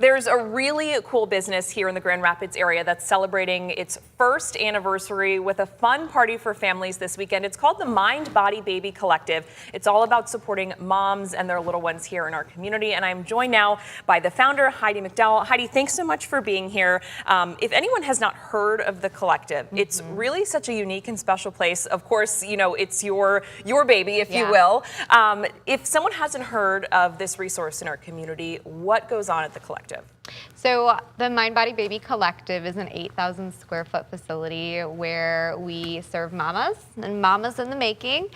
There's a really cool business here in the Grand Rapids area that's celebrating its first anniversary with a fun party for families this weekend. It's called the Mind Body Baby Collective. It's all about supporting moms and their little ones here in our community. And I'm joined now by the founder, Heidi McDowell. Heidi, thanks so much for being here. If anyone has not heard of the collective, it's really such a unique and special place. Of course, you know, it's your baby, if you will. If someone hasn't heard of this resource in our community, what goes on at the collective? So the Mind Body Baby Collective is an 8,000 square foot facility where we serve mamas and mamas in the making.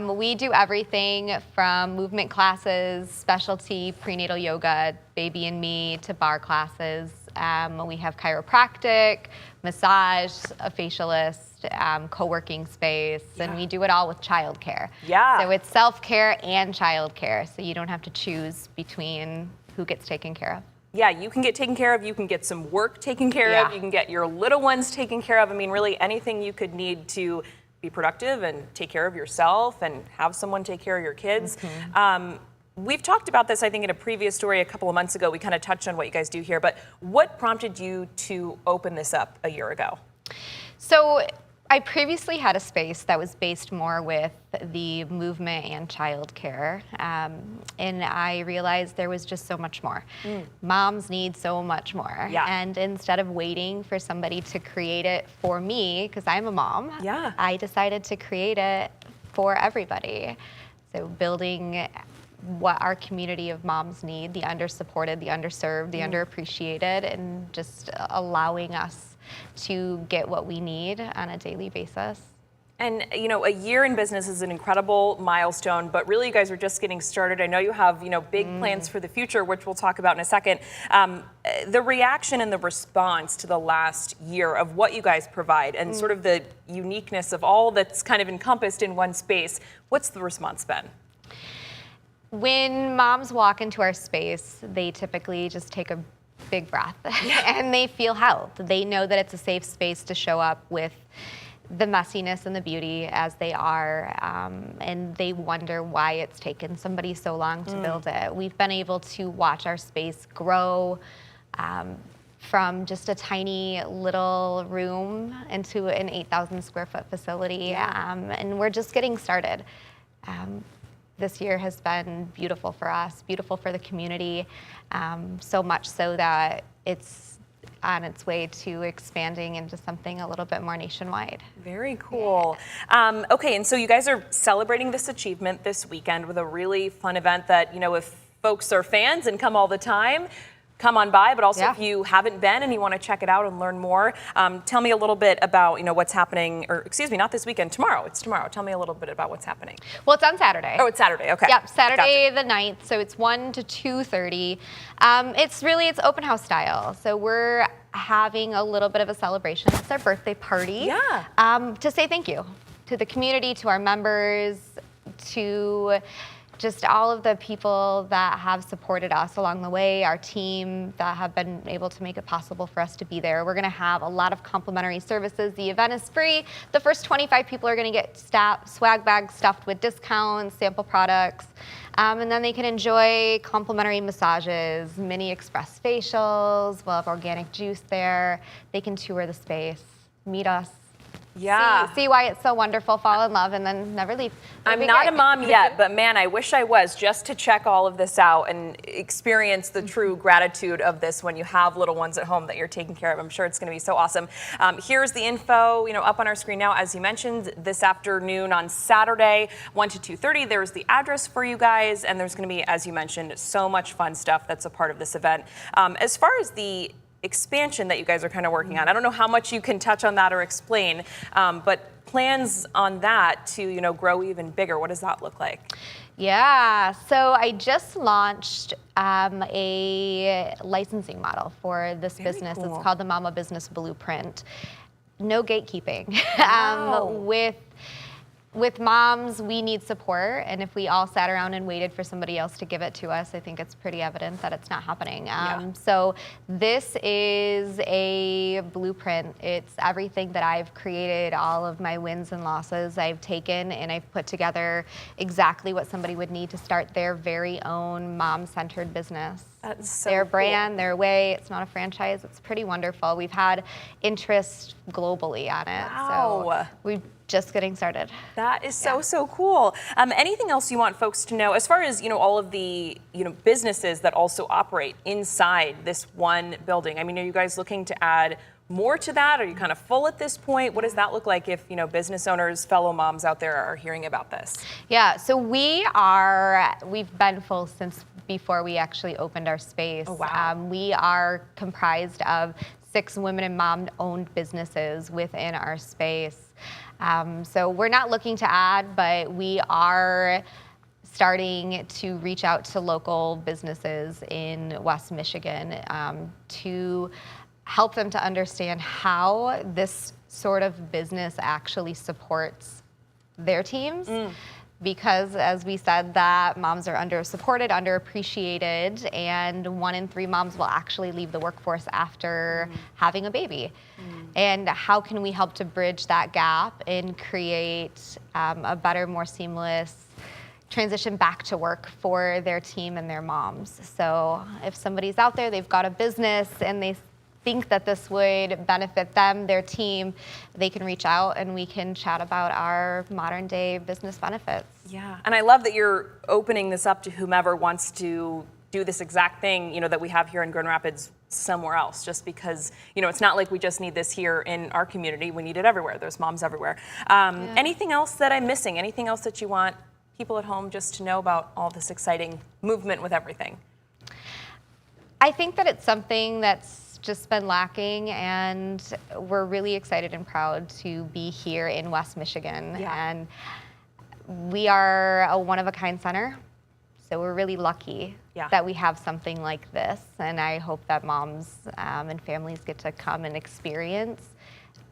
We do everything from movement classes, specialty prenatal yoga, baby and me, to bar classes. We have chiropractic, massage, a facialist, co-working space, and we do it all with childcare. So it's self-care and childcare, so you don't have to choose between who gets taken care of. Yeah, you can get taken care of, you can get some work taken care of, you can get your little ones taken care of. I mean, really anything you could need to be productive and take care of yourself and have someone take care of your kids. We've talked about this, I think, in a previous story a couple of months ago. We kind of touched on what you guys do here, but what prompted you to open this up a year ago? So I previously had a space that was based more with the movement and childcare, and I realized there was just so much more. Moms need so much more. And instead of waiting for somebody to create it for me, because I'm a mom, I decided to create it for everybody. So building what our community of moms need, the undersupported, the underserved, the underappreciated, and just allowing us to get what we need on a daily basis. And, you know, a year in business is an incredible milestone, but really you guys are just getting started. I know you have, you know, big plans for the future, which we'll talk about in a second. The reaction and the response to the last year of what you guys provide and sort of the uniqueness of all that's kind of encompassed in one space, what's the response been? When moms walk into our space, they typically just take a big breath and they feel held. They know that it's a safe space to show up with the messiness and the beauty as they are, and they wonder why it's taken somebody so long to build it. We've been able to watch our space grow from just a tiny little room into an 8,000 square foot facility, and we're just getting started. This year has been beautiful for us, beautiful for the community, so much so that it's on its way to expanding into something a little bit more nationwide. Very cool. Okay, and so you guys are celebrating this achievement this weekend with a really fun event that, you know, if folks are fans and come all the time, come on by, but also if you haven't been and you want to check it out and learn more, tell me a little bit about, you know, what's happening, or excuse me, not this weekend, tomorrow. It's tomorrow. Tell me a little bit about what's happening. Well, it's on Saturday. Oh, it's Saturday, okay. Yep, Saturday the 9th, so it's 1 to 2:30. It's open house style, so we're having a little bit of a celebration. It's our birthday party. To say thank you to the community, to our members, to just all of the people that have supported us along the way, our team that have been able to make it possible for us to be there. We're gonna have a lot of complimentary services. The event is free. The first 25 people are gonna get swag bags stuffed with discounts, sample products, and then they can enjoy complimentary massages, mini express facials. We'll have organic juice there. They can tour the space, meet us. See why it's so wonderful, fall in love, and then never leave. I'm not a mom yet, but man, I wish I was, just to check all of this out and experience the true gratitude of this when you have little ones at home that you're taking care of. I'm sure it's going to be so awesome. Here's the info, you know, up on our screen now. As you mentioned, this afternoon on Saturday, 1 to 2:30, there's the address for you guys, and there's going to be, as you mentioned, so much fun stuff that's a part of this event. As far as the expansion that you guys are kind of working on, I don't know how much you can touch on that or explain, but plans on that to, you know, grow even bigger, what does that look like? Yeah, so I just launched a licensing model for this business. It's called the Mama Business Blueprint. No gatekeeping. With with moms, we need support, and if we all sat around and waited for somebody else to give it to us, I think it's pretty evident that it's not happening. So this is a blueprint. It's everything that I've created, all of my wins and losses I've taken, and I've put together exactly what somebody would need to start their very own mom-centered business. That's so their cool. brand, their way. It's not a franchise. It's pretty wonderful. We've had interest globally on it. Wow. So we're just getting started. That is so cool. Anything else you want folks to know as far as, all of the, businesses that also operate inside this one building? I mean, are you guys looking to add more to that? Are you kind of full at this point? What does that look like if, business owners, fellow moms out there are hearing about this? Yeah, so we've been full since before we actually opened our space. Oh, wow. We are comprised of 6 women and mom-owned businesses within our space. So we're not looking to add, but we are starting to reach out to local businesses in West Michigan to help them to understand how this sort of business actually supports their teams. Because as we said, that moms are under-supported, underappreciated, and 1 in 3 moms will actually leave the workforce after having a baby. And how can we help to bridge that gap and create a better, more seamless transition back to work for their team and their moms? So if somebody's out there, they've got a business and they think that this would benefit them, their team, they can reach out and we can chat about our modern day business benefits. Yeah, and I love that you're opening this up to whomever wants to do this exact thing, that we have here in Grand Rapids somewhere else, just because, it's not like we just need this here in our community, we need it everywhere. There's moms everywhere. Anything else that I'm missing? Anything else that you want people at home just to know about all this exciting movement with everything? I think that it's something that's just been lacking, and we're really excited and proud to be here in West Michigan. And we are a one-of-a-kind center, so we're really lucky that we have something like this, and I hope that moms and families get to come and experience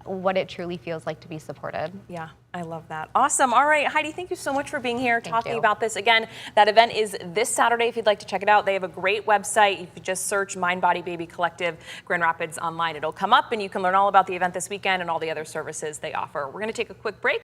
what it truly feels like to be supported. Yeah, I love that. Awesome. All right, Heidi, thank you so much for being here, talking you. about this. Again, that event is this Saturday if you'd like to check it out. They have a great website. If you just search Mind Body Baby Collective Grand Rapids online, it'll come up and you can learn all about the event this weekend and all the other services they offer. We're going to take a quick break.